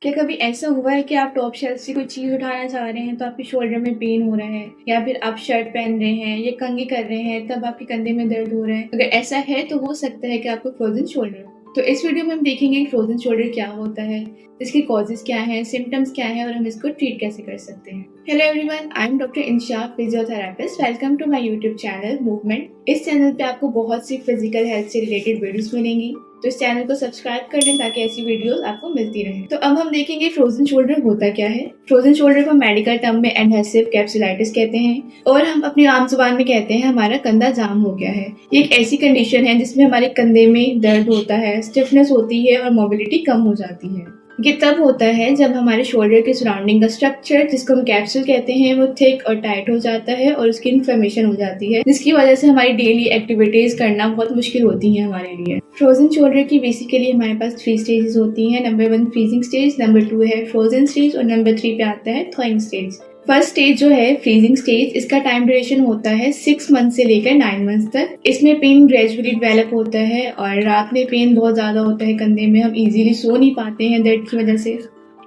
क्या कभी ऐसा हुआ है कि आप टॉप शेल्फ से कोई चीज़ उठाना चाह रहे हैं तो आपके शोल्डर में पेन हो रहा है, या फिर आप शर्ट पहन रहे हैं या कंघी कर रहे हैं तब आपके कंधे में दर्द हो रहा है? अगर ऐसा है तो हो सकता है कि आपको फ्रोजन शोल्डर हो। तो इस वीडियो में हम देखेंगे कि फ्रोजन शोल्डर क्या होता है, इसके कॉजेज क्या हैं, सिम्टम्स क्या हैं और हम इसको ट्रीट कैसे कर सकते हैं। Hello everyone, I am doctor Insha, physiotherapist. Welcome to my YouTube channel movement. इस चैनल पे आपको बहुत सी फिजिकल हेल्थ से रिलेटेड वीडियोस मिलेंगी, तो इस चैनल को सब्सक्राइब कर लें ताकि ऐसी वीडियोस आपको मिलती रहे। तो अब हम देखेंगे फ्रोजन शोल्डर होता क्या है। फ्रोजन शोल्डर को मेडिकल टर्म में एडहेसिव कैप्सुलाइटिस कहते हैं, और हम अपनी आम जुबान में कहते हैं हमारा कंधा जाम हो गया है। ये एक ऐसी कंडीशन है जिसमें हमारे कंधे में दर्द होता है, स्टिफनेस होती है और मोबिलिटी कम हो जाती है। ये तब होता है जब हमारे शोल्डर के सराउंडिंग का स्ट्रक्चर, जिसको हम कैप्सूल कहते हैं, वो थिक और टाइट हो जाता है और उसकी इन्फ्लेमेशन हो जाती है, जिसकी वजह से हमारी डेली एक्टिविटीज करना बहुत मुश्किल होती है हमारे लिए। फ्रोजन शोल्डर की बेसिकली हमारे पास 3 स्टेजेस होती हैं। नंबर 1 फ्रीजिंग स्टेज, नंबर 2 है फ्रोजन स्टेज और नंबर 3 पे आता है थॉइंग स्टेज। फर्स्ट स्टेज जो है फ्रीजिंग स्टेज, इसका टाइम ड्यूरेशन होता है 6 मंथ से लेकर 9 मंथ तक। इसमें पेन ग्रेजुअली डेवलप होता है और रात में पेन बहुत ज्यादा होता है कंधे में, हम इजीली सो नहीं पाते हैं दर्द की वजह से।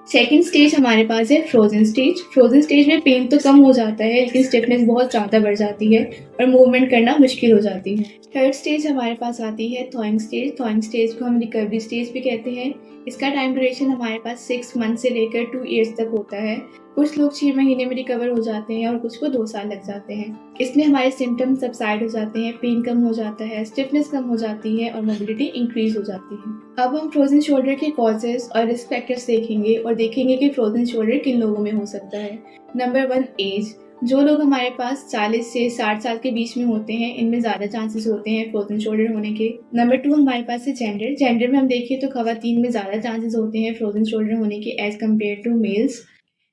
सेकेंड स्टेज हमारे पास है फ्रोजन स्टेज। फ्रोजन स्टेज में पेन तो कम हो जाता है लेकिन स्टिफनेस बहुत ज़्यादा बढ़ जाती है और मूवमेंट करना मुश्किल हो जाती है। थर्ड स्टेज हमारे पास आती है थॉइंग स्टेज। थॉइंग स्टेज को हम रिकवरी स्टेज भी कहते हैं। इसका टाइम ड्यूरेशन हमारे पास 6 मंथ से लेकर 2 ईयर्स तक होता है। कुछ लोग 6 महीने में रिकवर हो जाते हैं और कुछ को 2 साल लग जाते हैं। इसमें हमारे सिम्टम्स सबसाइड हो जाते हैं, पेन कम हो जाता है, स्टिफनेस कम हो जाती है और मोबिलिटी इंक्रीज हो जाती है। अब हम फ्रोजन शोल्डर के कॉजेज और रिस्क फैक्टर्स देखेंगे और देखेंगे कि फ्रोजन शोल्डर किन लोगों में हो सकता है। Number 1 age. जो लोग हमारे पास 40 से 60 साल के बीच में होते हैं, इनमें ज़्यादा चांसेस होते हैं फ्रोजन शोल्डर होने के। नंबर 2 हमारे पास है जेंडर। जेंडर में हम देखें तो खवातीन में ज़्यादा चांसेस होते हैं फ्रोजन शोल्डर होने के as compared to males.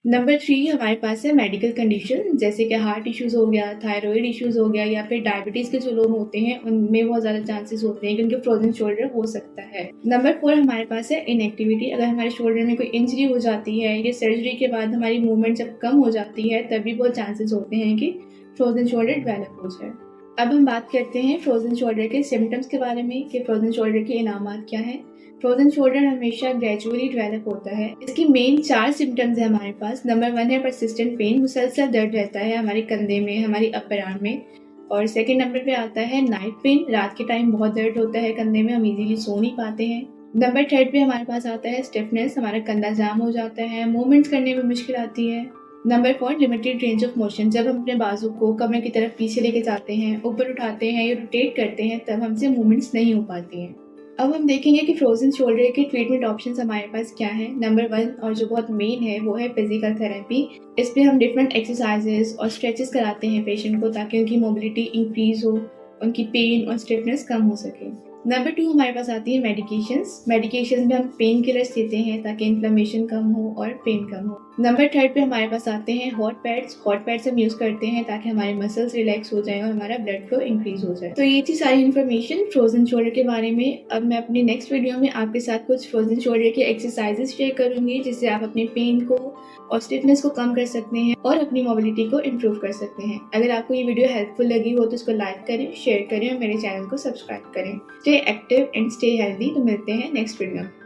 Number 3 हमारे पास है मेडिकल कंडीशन, जैसे कि हार्ट इश्यूज हो गया, थायराइड इश्यूज हो गया, या फिर डायबिटीज के जो लोग होते हैं उनमें बहुत ज़्यादा चांसेस होते हैं कि उनके फ्रोजन शोल्डर हो सकता है। नंबर 4 हमारे पास है इनएक्टिविटी। अगर हमारे शोल्डर में कोई इंजरी हो जाती है या सर्जरी के बाद हमारी मूवमेंट जब कम हो जाती है, तभी बहुत चांसेस होते हैं कि फ्रोजन शोल्डर डेवलप हो जाए। अब हम बात करते हैं फ्रोजन शोल्डर के सिम्टम्स के बारे में कि फ्रोजन शोल्डर के इलामात क्या हैं। फ्रोजन शोल्डर हमेशा ग्रेजुअली डेवलप होता है। इसकी मेन 4 सिम्टम्स है हमारे पास। नंबर 1 है परसिस्टेंट पेन, मुसलसल दर्द रहता है हमारे कंधे में, हमारी अपर आर्म में। और सेकंड नंबर पे आता है नाइट पेन, रात के टाइम बहुत दर्द होता है कंधे में, हम इजीली सो नहीं पाते हैं। नंबर 3 पे हमारे पास आता है स्टिफनेस, हमारा कंधा जाम हो जाता है, मूवमेंट्स करने में मुश्किल आती है। Number 4 limited range of motion. जब हम अपने बाजू को कमर की तरफ पीछे लेके जाते हैं, ऊपर उठाते हैं या रोटेट करते हैं, तब हमसे मूवमेंट्स नहीं हो पाती हैं। अब हम देखेंगे कि फ्रोजन शोल्डर के ट्रीटमेंट ऑप्शंस हमारे पास क्या है। नंबर 1 और जो बहुत मेन है वो है फिजिकल थेरेपी। इस पे हम डिफरेंट एक्सरसाइजेस और स्ट्रेचेस कराते हैं पेशेंट को, ताकि उनकी मोबिलिटी इंक्रीज हो, उनकी पेन और स्टिफनेस कम हो सके। नंबर 2 हमारे पास आती है मेडिकेशंस। मेडिकेशंस में हम पेन किलर्स देते हैं ताकि इन्फ्लेमेशन कम हो और पेन कम हो। नंबर 3 पे हमारे पास आते हैं हॉट पैड्स। हॉट पैड्स हम यूज़ करते हैं ताकि हमारे मसल्स रिलैक्स हो जाए और हमारा ब्लड फ्लो इंक्रीज हो जाए। तो ये थी सारी इन्फॉर्मेशन फ्रोजन शोल्डर के बारे में। अब मैं अपनी नेक्स्ट वीडियो में आपके साथ कुछ फ्रोजन शोल्डर के एक्सरसाइजेस शेयर करूंगी, जिससे आप अपने पेन को और स्टिफनेस को कम कर सकते हैं और अपनी मोबिलिटी को इम्प्रूव कर सकते हैं। अगर आपको ये वीडियो हेल्पफुल लगी हो तो इसको लाइक करें, शेयर करें और मेरे चैनल को सब्सक्राइब करें। Stay active and stay healthy. तो मिलते हैं नेक्स्ट वीडियो में।